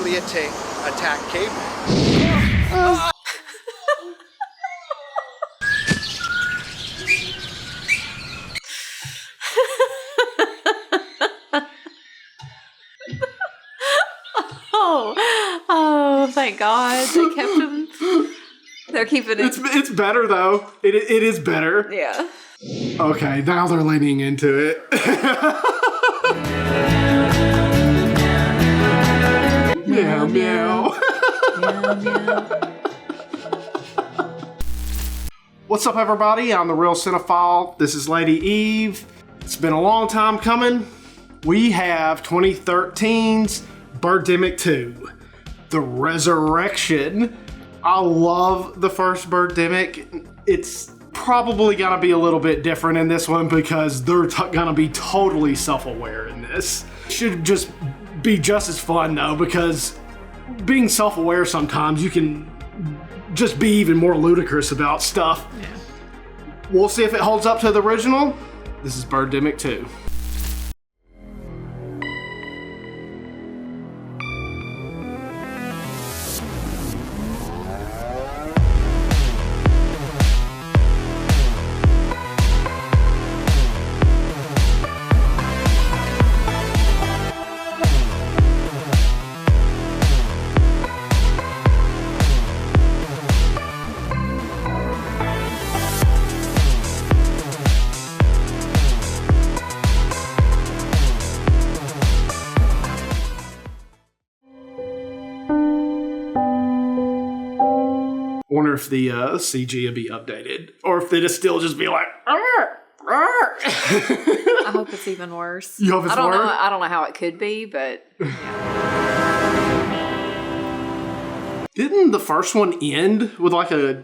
probably attack cavemen. Oh, thank God they kept him. They're keeping it. It's better though. It is better. Yeah. Okay, now they're leaning into it. Meow meow. Meow meow. What's up, everybody? I'm the Real Cinephile. This is Lady Eve. It's been a long time coming. We have 2013's Birdemic 2, The Resurrection. I love the first Birdemic. It's probably gonna be a little bit different in this one because they're gonna be totally self-aware in this. Should just be just as fun though, because being self-aware sometimes you can just be even more ludicrous about stuff. Yeah. We'll see if it holds up to the original. This is Birdemic 2. Wonder if the CG will be updated, or if they still just be like, arr, arr. I hope it's even worse. You hope it's worse? I don't know how it could be, but yeah. Didn't the first one end with like a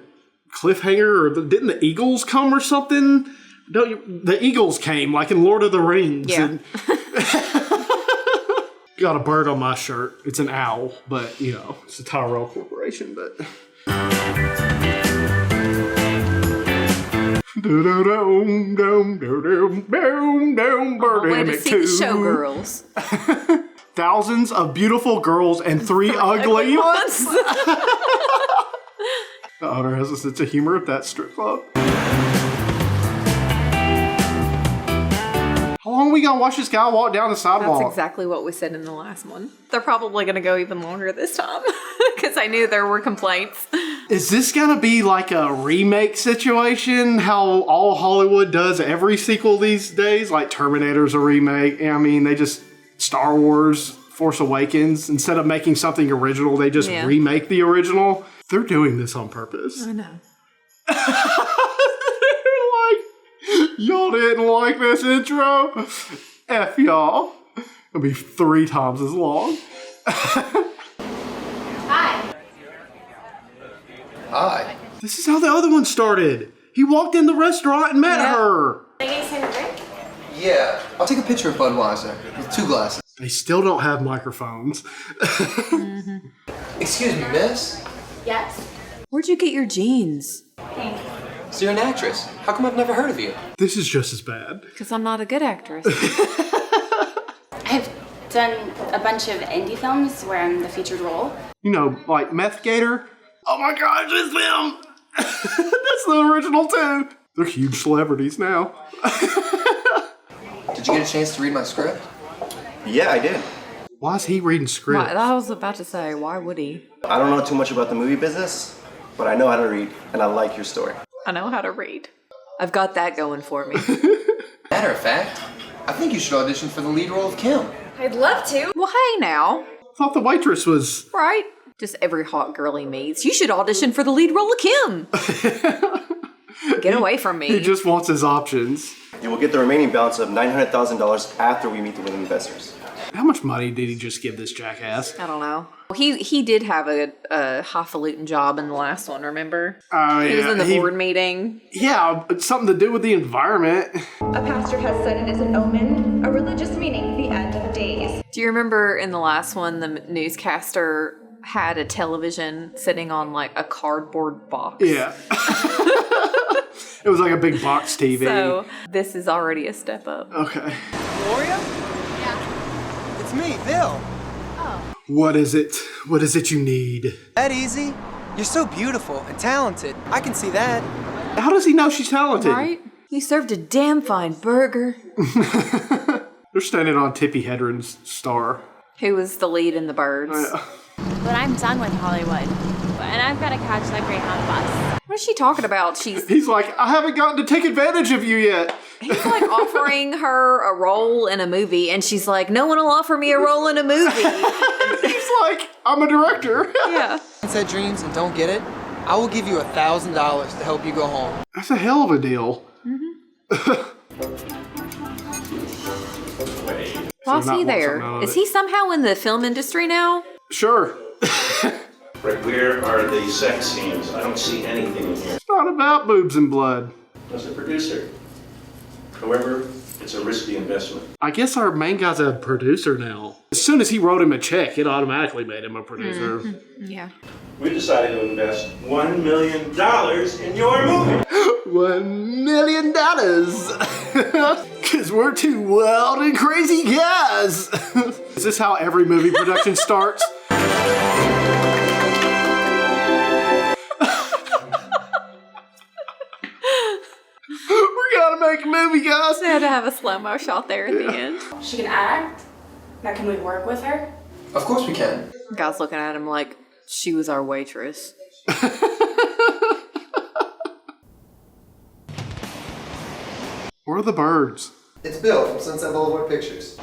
cliffhanger, or didn't the eagles come or something? The eagles came, like in Lord of the Rings. Yeah. And got a bird on my shirt. It's an owl, but you know, it's a Tyrell Corporation, but. Way to see the showgirls. Thousands of beautiful girls and 3 ugly ones. The owner has a sense of humor at that strip club. How long are we gonna watch this guy walk down the sidewalk? That's exactly what we said in the last one. They're probably gonna go even longer this time because I knew there were complaints. Is this gonna be like a remake situation? How all Hollywood does every sequel these days? Like Terminator's a remake. I mean, they just Star Wars, Force Awakens. Instead of making something original, they just remake the original. They're doing this on purpose. I know. Y'all didn't like this intro? F y'all. It'll be 3 times as long. Hi. Hi. This is how the other one started. He walked in the restaurant and met her. Can I get you a drink? Yeah, I'll take a picture of Budweiser with 2 glasses. They still don't have microphones. Excuse me, miss? Yes. Where'd you get your jeans? Thanks. So you're an actress. How come I've never heard of you? This is just as bad. Because I'm not a good actress. I've done a bunch of indie films where I'm the featured role. You know, like Meth Gator. Oh my gosh, it's them! That's the original too. They're huge celebrities now. Did you get a chance to read my script? Yeah, I did. Why is he reading scripts? I was about to say, why would he? I don't know too much about the movie business, but I know how to read, and I like your story. I know how to read. I've got that going for me. Matter of fact, I think you should audition for the lead role of Kim. I'd love to. Well, hey now. I thought the waitress was... Right? Just every hot girl he meets. You should audition for the lead role of Kim. Get away from me. He just wants his options. You will get the remaining balance of $900,000 after we meet the winning investors. How much money did he just give this jackass? I don't know. He did have a highfalutin job in the last one, remember? Oh, yeah. He was in the board meeting. Yeah, it's something to do with the environment. A pastor has said it is an omen, a religious meaning, the end of days. Do you remember in the last one, the newscaster had a television sitting on like a cardboard box? Yeah. It was like a big box TV. So this is already a step up. Okay. Gloria? Yeah. It's me, Bill. Oh, What is it? What is it you need? That easy? You're so beautiful and talented. I can see that. How does he know she's talented? Right? You served a damn fine burger. They're standing on Tippi Hedren's star. Who was the lead in The Birds? But I'm done with Hollywood. And I've got to catch that Greyhound bus. What is she talking about? He's like, I haven't gotten to take advantage of you yet. He's like offering her a role in a movie, and she's like, no one will offer me a role in a movie. He's like, I'm a director. Yeah. Said dreams and don't get it. I will give you $1,000 to help you go home. That's a hell of a deal. Why is he there? Is he somehow in the film industry now? Sure. Right, where are the sex scenes? I don't see anything in here. It's not about boobs and blood. As a producer. However, it's a risky investment. I guess our main guy's a producer now. As soon as he wrote him a check, it automatically made him a producer. Yeah. We decided to invest $1 million in your movie. $1 million. Because we're two wild and crazy guys. Is this how every movie production starts? We gotta make a movie, guys. They had to have a slow-mo shot there at the end. She can act. Now, can we work with her? Of course we can. Guy's looking at him like, she was our waitress. Where are the birds? It's Bill from Sunset Boulevard Pictures.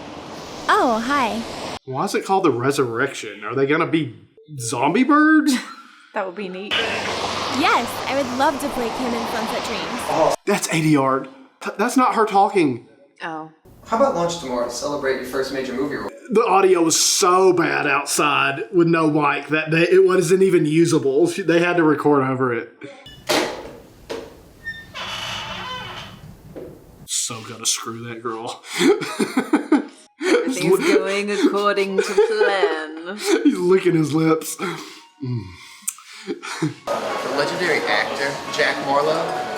Oh, hi. Why is it called the Resurrection? Are they gonna be zombie birds? That would be neat. Yes, I would love to play Kim in Sunset Dreams. That's ADR. That's not her talking. Oh. How about lunch tomorrow to celebrate your first major movie role? The audio was so bad outside with no mic that it wasn't even usable. They had to record over it. So gonna screw that girl. Everything's going according to plan. He's licking his lips. The legendary actor, Jack Marlowe.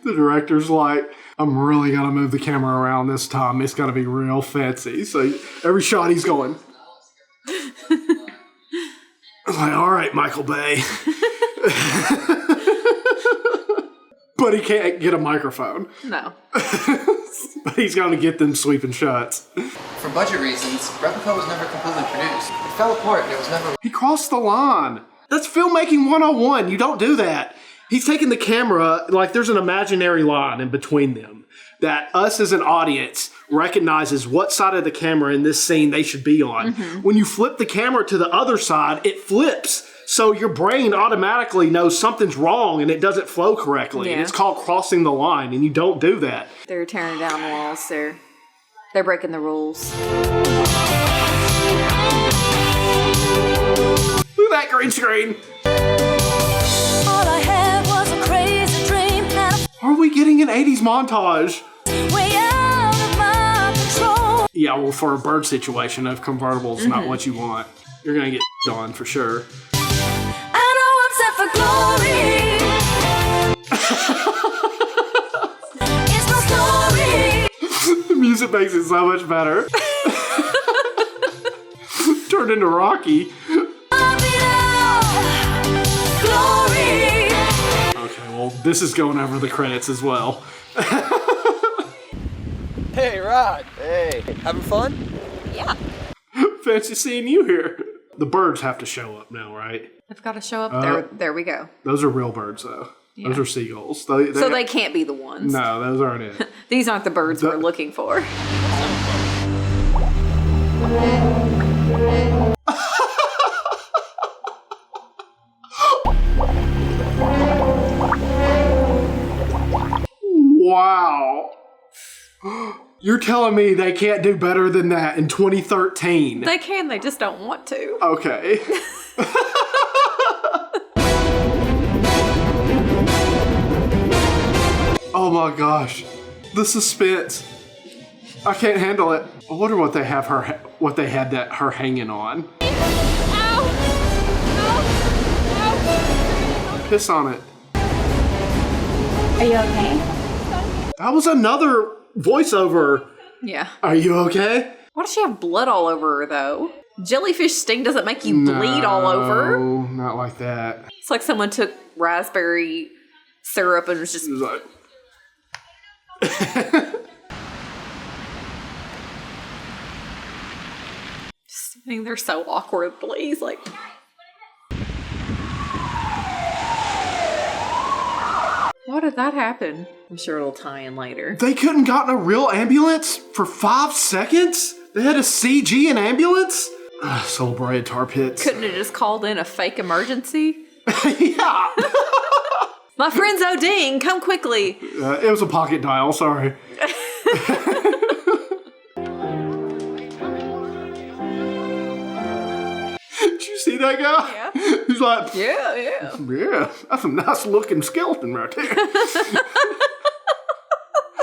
The director's like, I'm really gonna move the camera around this time. It's gonna be real fancy. So every shot he's going. I was like, all right, Michael Bay. But he can't get a microphone. No. But he's gonna get them sweeping shots. For budget reasons, Replica was never completely produced. It fell apart and it was never... He crossed the line. That's filmmaking 101. You don't do that. He's taking the camera, like there's an imaginary line in between them that us as an audience recognizes what side of the camera in this scene they should be on. When you flip the camera to the other side, it flips. So your brain automatically knows something's wrong and it doesn't flow correctly. Yeah. And it's called crossing the line, and you don't do that. They're tearing down walls. They're breaking the rules. Look at that green screen. All I had was a crazy dream. Are we getting an 80s montage? Way out of my control. Yeah, well, for a bird situation, a convertible is not what you want. You're going to get on for sure. I know I'm set for glory. It's my story. The music makes it so much better. Turned into Rocky. Okay, well, this is going over the credits as well. Hey, Rod. Hey. Having fun? Yeah. Fancy seeing you here. The birds have to show up now, right? They've got to show up. There we go. Those are real birds, though. Yeah. Those are seagulls. So they can't be the ones. No, those aren't it. These aren't the birds we're looking for. Wow. You're telling me they can't do better than that in 2013? They can, they just don't want to. Okay. Oh my gosh. The suspense. I can't handle it. I wonder what they have her, what they had that her hanging on. Piss on it. Are you okay? That was another voiceover. Yeah. Are you okay? Why does she have blood all over her, though? Jellyfish sting doesn't make you bleed all over. No, not like that. It's like someone took raspberry syrup and was just... It was like... sitting there so awkwardly. He's like... Why did that happen? I'm sure it'll tie in later. They couldn't gotten a real ambulance for 5 seconds? They had a CG an ambulance? Celebrated tar pits. Couldn't have just called in a fake emergency? Yeah. My friend's ODing, come quickly. It was a pocket dial, sorry. Did you see that guy? Yeah. He's like, Yeah. yeah, that's a nice looking skeleton right there.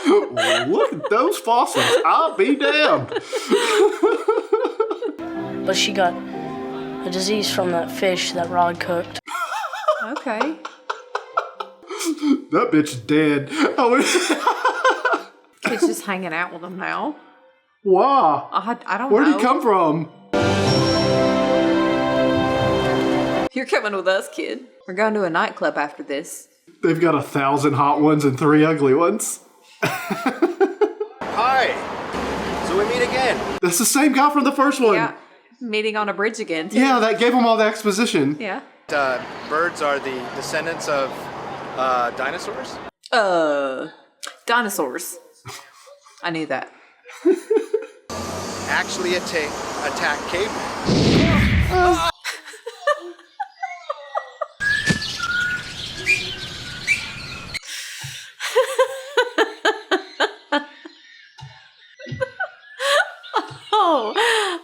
Well, look at those fossils. I'll be damned. But she got a disease from that fish that Rod cooked. Okay. That bitch is dead. Kid's just hanging out with him now. Wow. I don't know. Where'd he come from? You're coming with us, kid. We're going to a nightclub after this. They've got 1,000 hot ones and 3 ugly ones. Hi. So we meet again. That's the same guy from the first one. Yeah. Meeting on a bridge again, too. Yeah, that gave him all the exposition. Yeah. Birds are the descendants of dinosaurs? Dinosaurs. I knew that. Actually attack cavemen.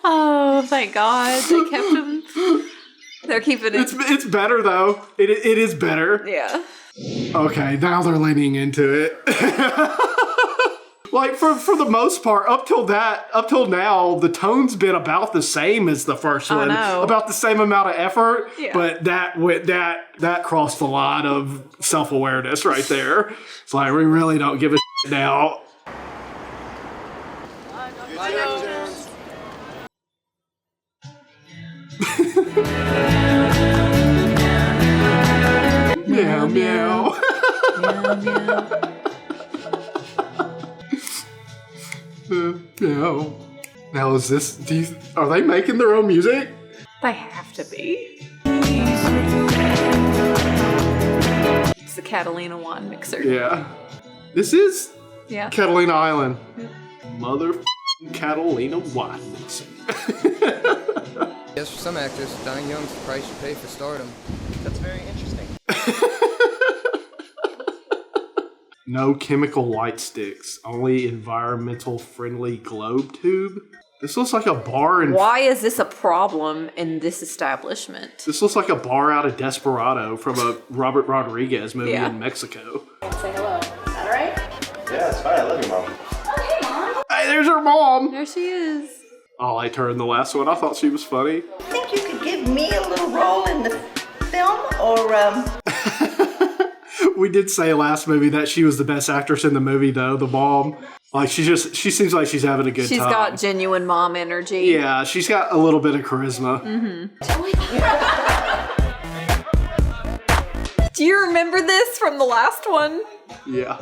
Oh, thank God. They kept him. They're keeping it. It's better, though. It is better. Yeah. Okay, now they're leaning into it. Like, for the most part, up till now, the tone's been about the same as the first one. I know. About the same amount of effort. Yeah. But that crossed the line of self-awareness right there. It's like, we really don't give a shit now. Meow, meow. Meow, meow. Meow. Now is this, are they making their own music? They have to be. It's the Catalina wine mixer. Yeah. This is Yeah. Catalina Island. Mother Catalina wine mixer. Yes, for some actors, dying young is the price you pay for stardom. That's very interesting. No chemical light sticks, only environmental friendly globe tube. This looks like a bar in... Why is this a problem in this establishment? This looks like a bar out of Desperado from a Robert Rodriguez movie Yeah. in Mexico. Say hello. Is that alright? Yeah, it's fine. I love you, Mom. Oh, hey, Mom. Hey, there's her mom! There she is. I liked her in the last one. I thought she was funny. Think you could give me a little role in the film, or We did say last movie that she was the best actress in the movie, though, the mom. Like, she seems like she's having a good time. She's got genuine mom energy. Yeah, she's got a little bit of charisma. Do you remember this from the last one? Yeah.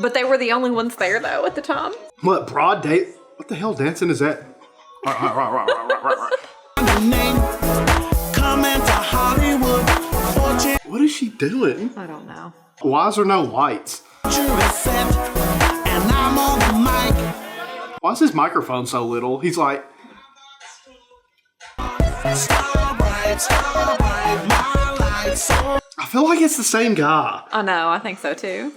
But they were the only ones there, though, at the time. What, broad date? What the hell dancing is that? What is she doing? I don't know. Why is there no lights? Why is his microphone so little? He's like... I feel like it's the same guy. I know, I think so too.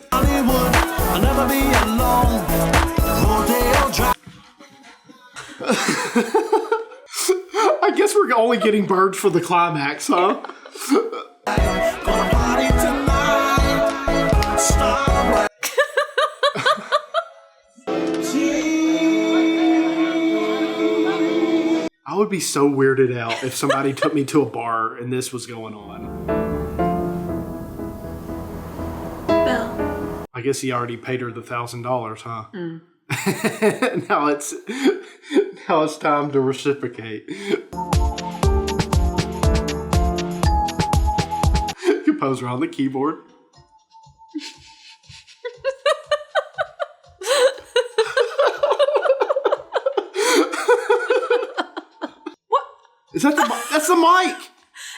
I guess we're only getting birds for the climax, huh? I would be so weirded out if somebody took me to a bar and this was going on. Bell. I guess he already paid her the $1,000, huh? now it's time to reciprocate. Composer on the keyboard. What? Is that that's the mic?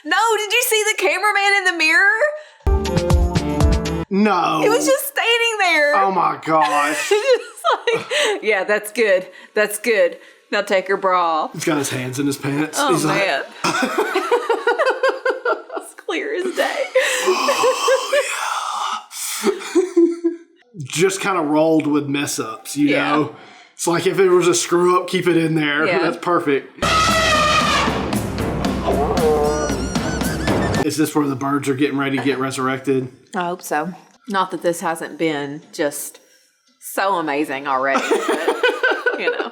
No, did you see the cameraman in the mirror? No. He was just standing there. Oh my gosh. Just like, yeah, that's good. That's good. Now take your bra off. He's got his hands in his pants. Oh, He's man. It's clear as day. Just kind of rolled with mess ups, you know? It's like if it was a screw up, keep it in there. Yeah. That's perfect. Is this where the birds are getting ready to get resurrected? I hope so. Not that this hasn't been just so amazing already, but, you know.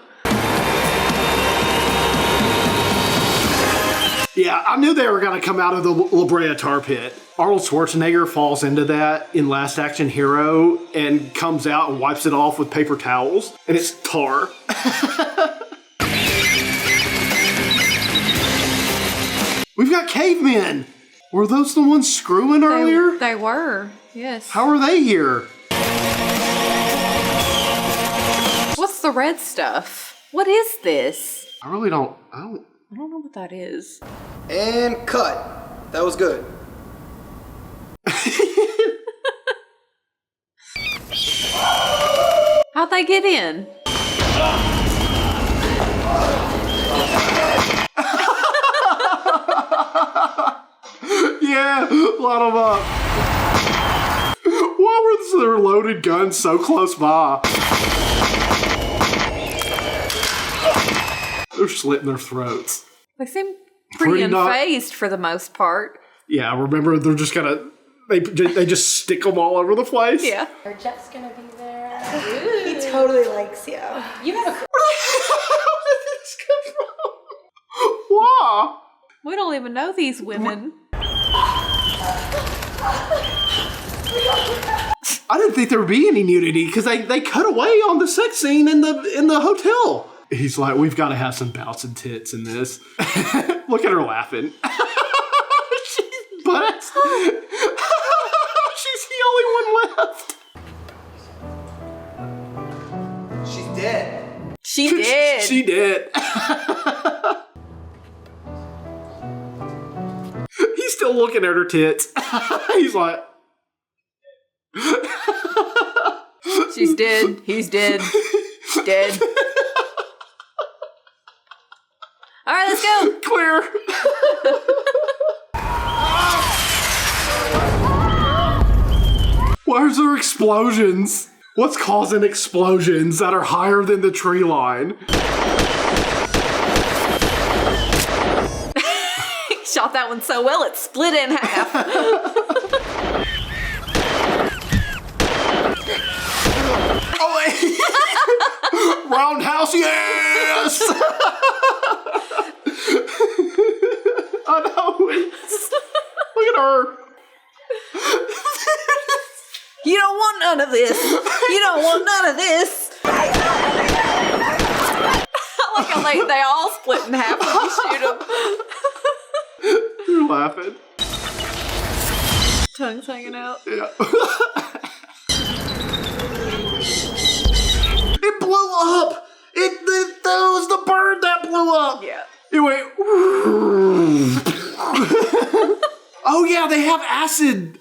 Yeah, I knew they were going to come out of the La Brea tar pit. Arnold Schwarzenegger falls into that in Last Action Hero and comes out and wipes it off with paper towels, and it's tar. We've got cavemen. Were those the ones screwing earlier? They were, yes. How are they here? What's the red stuff? What is this? I don't know what that is. And cut. That was good. How'd they get in? Yeah, lot of up. Why were their loaded guns so close by? They're slitting their throats. They seem pretty unfazed for the most part. Yeah, remember they're just gonna they just stick them all over the place. Yeah. Our Jeff's gonna be there. He totally likes you. You have a. Where did this come from? Why? We don't even know these women. I didn't think there would be any nudity because they cut away on the sex scene in the hotel. He's like, we've got to have some bouncing tits in this. Look at her laughing. She's butt. She's the only one left. She's dead. She did. She did. He's still looking at her tits. He's like, she's dead. He's dead. Dead. All right, let's go. Clear. Why is there explosions? What's causing explosions that are higher than the tree line? Shot that one so well it split in half. Oh wait! Roundhouse, yes! I know. Look at her. You don't want none of this. You don't want none of this. I like how they all split in half when you shoot them. You're laughing. Tongue's hanging out. Yeah. It blew up. That was the bird that blew up. Yeah. It went. Oh yeah, they have acid.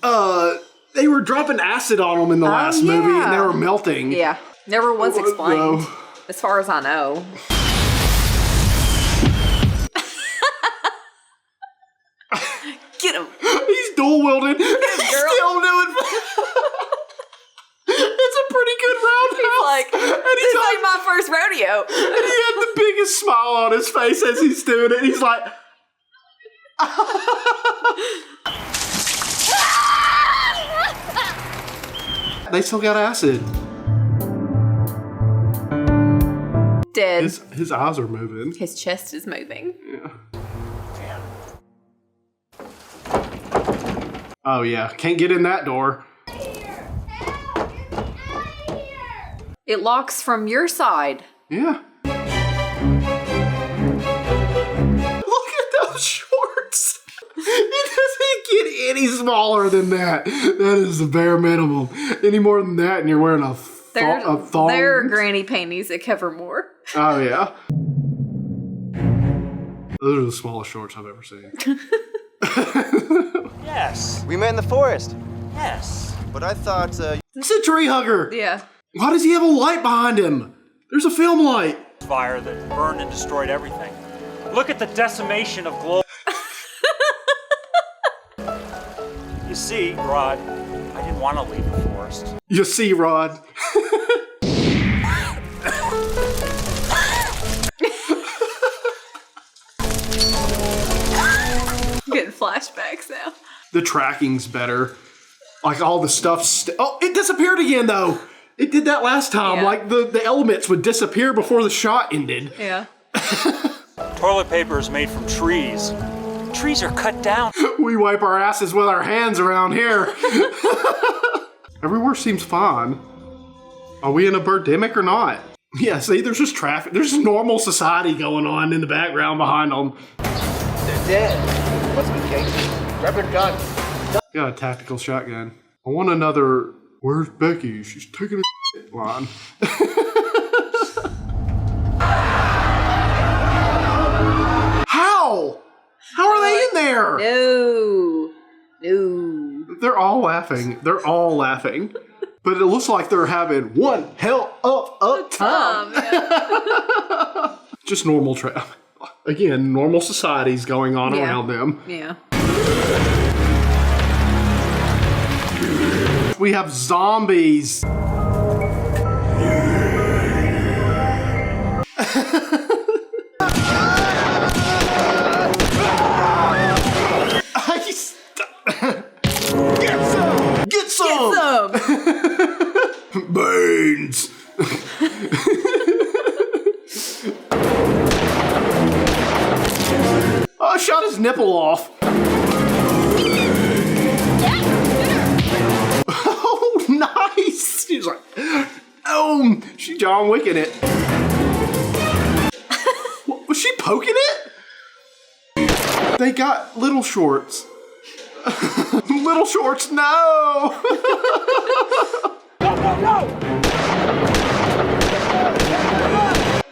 They were dropping acid on them in the last movie, and they were melting. Yeah, never was explained, as far as I know. Get him. He's dual wielding. He's still doing. It's a pretty good roundhouse. He's like, this is like my first rodeo. And he had the biggest smile on his face as he's doing it. He's like. They still got acid. Dead. His eyes are moving. His chest is moving. Yeah. Oh yeah, can't get in that door. It locks from your side. Yeah. Look at those shorts. It doesn't get any smaller than that. That is the bare minimum. Any more than that, and you're wearing a thong. There are granny panties that cover more. Oh, yeah. Those are the smallest shorts I've ever seen. Yes. We met in the forest. Yes. But I thought, It's a tree hugger. Yeah. Why does he have a light behind him? There's a film light. Fire that burned and destroyed everything. Look at the decimation of global. You see, Rod, I didn't want to leave the forest. You see, Rod. Getting flashbacks now. The tracking's better. Like all the stuff. Oh, it disappeared again though. It did that last time. Yeah. Like the elements would disappear before the shot ended. Yeah. Toilet paper is made from trees. Trees are cut down. We wipe our asses with our hands around here. Everywhere seems fine. Are we in a birdemic or not? Yeah, see, there's just traffic. There's just normal society going on in the background behind them. They're dead. What's with Casey? Grab her gun. Got a tactical shotgun. I want another, where's Becky? She's taking a line. How? How are they in there? No. No. They're all laughing. They're all laughing. But it looks like they're having one hell of a time. Yeah. Just normal again, normal societies going on around them. Yeah. We have zombies. Get some! Beans! Oh, I shot his nipple off. Oh, nice! She's like, oh, she John Wicking it. Was she poking it? They got little shorts. Little shorts, no!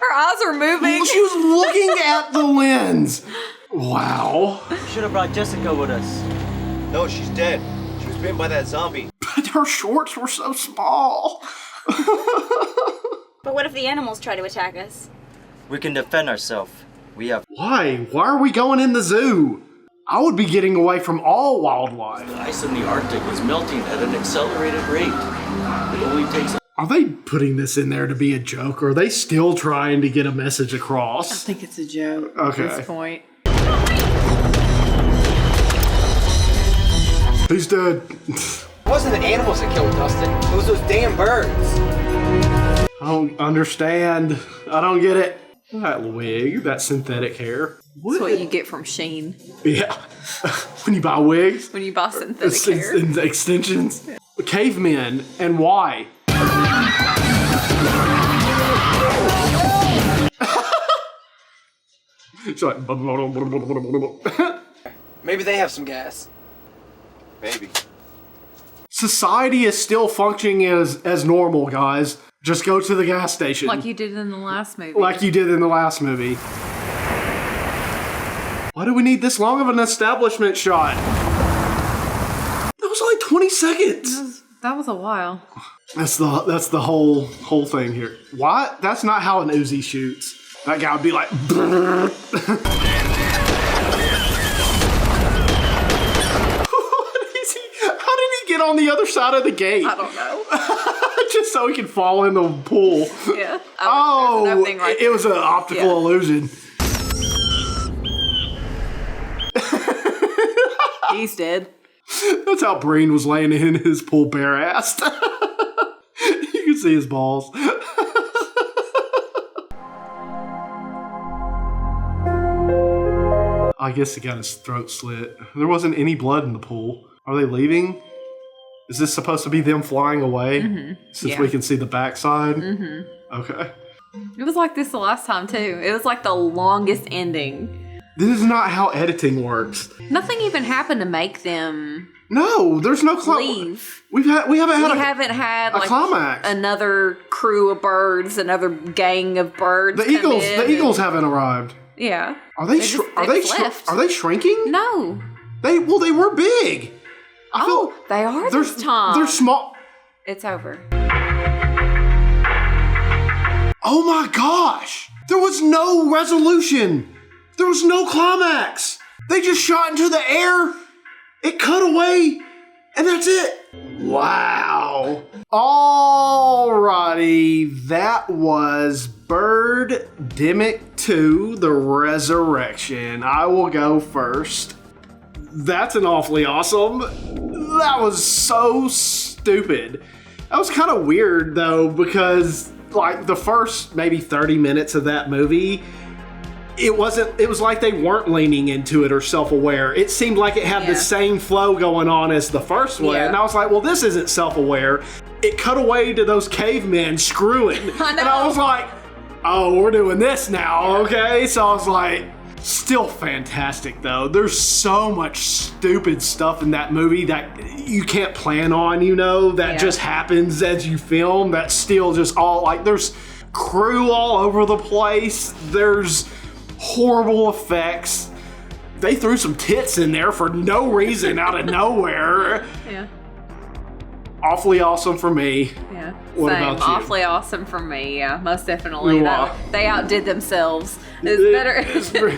Her eyes are moving. She was looking at the lens. Wow. You should have brought Jessica with us. no, she's dead. She was bitten by that zombie. But her shorts were so small. But what if the animals try to attack us? We can defend ourselves. We have. Why? Why are we going in the zoo? I would be getting away from all wildlife. The ice in the Arctic was melting at an accelerated rate. It only takes. Are they putting this in there to be a joke, or are they still trying to get a message I across? think it's a joke Okay. at this point. Who's dead? It wasn't the animals that killed Dustin. It was those damn birds. I don't understand. I don't get it. That wig, that synthetic hair. That's what you get from Sheen Yeah. When you buy wigs, when you buy synthetic hair. and extensions. Cavemen, and why? It's like, Maybe they have some gas. Maybe. society is still functioning as normal, guys. Just go to the gas station. Like you did in the last movie. Like you did in the last movie. Why do we need this long of an establishment shot? That was like 20 seconds. That was a while. That's the whole thing here. Why? That's not how an Uzi shoots. That guy would be like. How did he get on the other side of the gate? I don't know. Just so he can fall in the pool. Yeah. Oh, it was an optical illusion. He's dead. That's how Breen was laying in his pool bare-assed. You can see his balls. I guess he got his throat slit. There wasn't any blood in the pool. Are they leaving? Is this supposed to be them flying away? Since Yeah. we can see the backside? Mm-hmm. Okay. It was like this the last time too. It was like the longest ending. This is not how editing works. Nothing even happened to make them No, there's no leave. We haven't had like climax. another crew of birds, another gang of birds. The eagles haven't arrived. Yeah. Are they left. are they shrinking? No. They were big. They are this time. They're small. It's over. Oh my gosh! There was no resolution. There was no climax. They just shot into the air. It cut away, and that's it. Wow. Alrighty, that was Birdemic 2, The Resurrection. I will go first. That's an awfully awesome. That was so stupid. That was kind of weird though, because like the first maybe 30 minutes of that movie, it was like they weren't leaning into it or self-aware. It seemed like it had the same flow going on as the first one. And I was like, well, this isn't self-aware. It cut away to those cavemen screwing. And I was like, oh, we're doing this now, okay? So I was like, still fantastic though. There's so much stupid stuff in that movie that you can't plan on, that just happens as you film. That's still just all like, there's crew all over the place. There's horrible effects. They threw some tits in there for no reason out of nowhere. Yeah. Awfully awesome for me. Yeah. What Same. about you? Awfully awesome for me. Yeah, most definitely. Wow. They outdid themselves. It's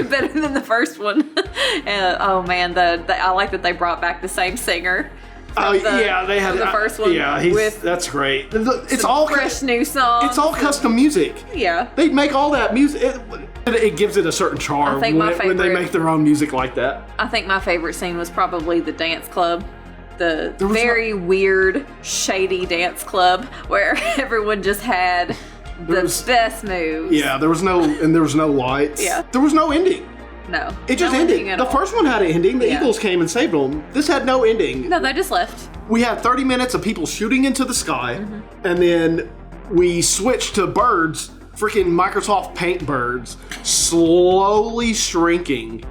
better than the first one. Oh man, I like that they brought back the same singer. They had the first one. Yeah, that's great. It's all fresh new songs. It's all custom music. Yeah. They make all that music. It gives it a certain charm when they make their own music like that. I think my favorite scene was probably the dance club. The very weird, shady dance club where everyone just had the best moves. Yeah, there was no lights. Yeah. There was no ending. No. It just ended. The first one had an ending. The Eagles came and saved them. This had no ending. No, they just left. We had 30 minutes of people shooting into the sky, and then we switched to birds, freaking Microsoft Paint birds, slowly shrinking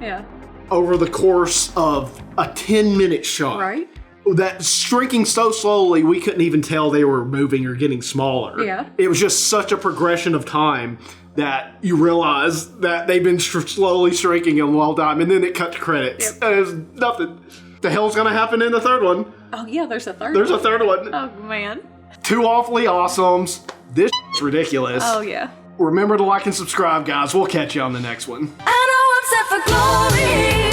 over the course of a 10-minute shot. Right. That shrinking so slowly, we couldn't even tell they were moving or getting smaller. Yeah. It was just such a progression of time that you realize that they've been slowly shrinking in a long time, and then it cut to credits. And there's nothing. The hell's gonna happen in the third one? Oh yeah, there's a third one. There's a third one. Oh man. Two awfully awesomes. This is ridiculous. Oh yeah. Remember to like and subscribe, guys. We'll catch you on the next one. I know I'm set for glory.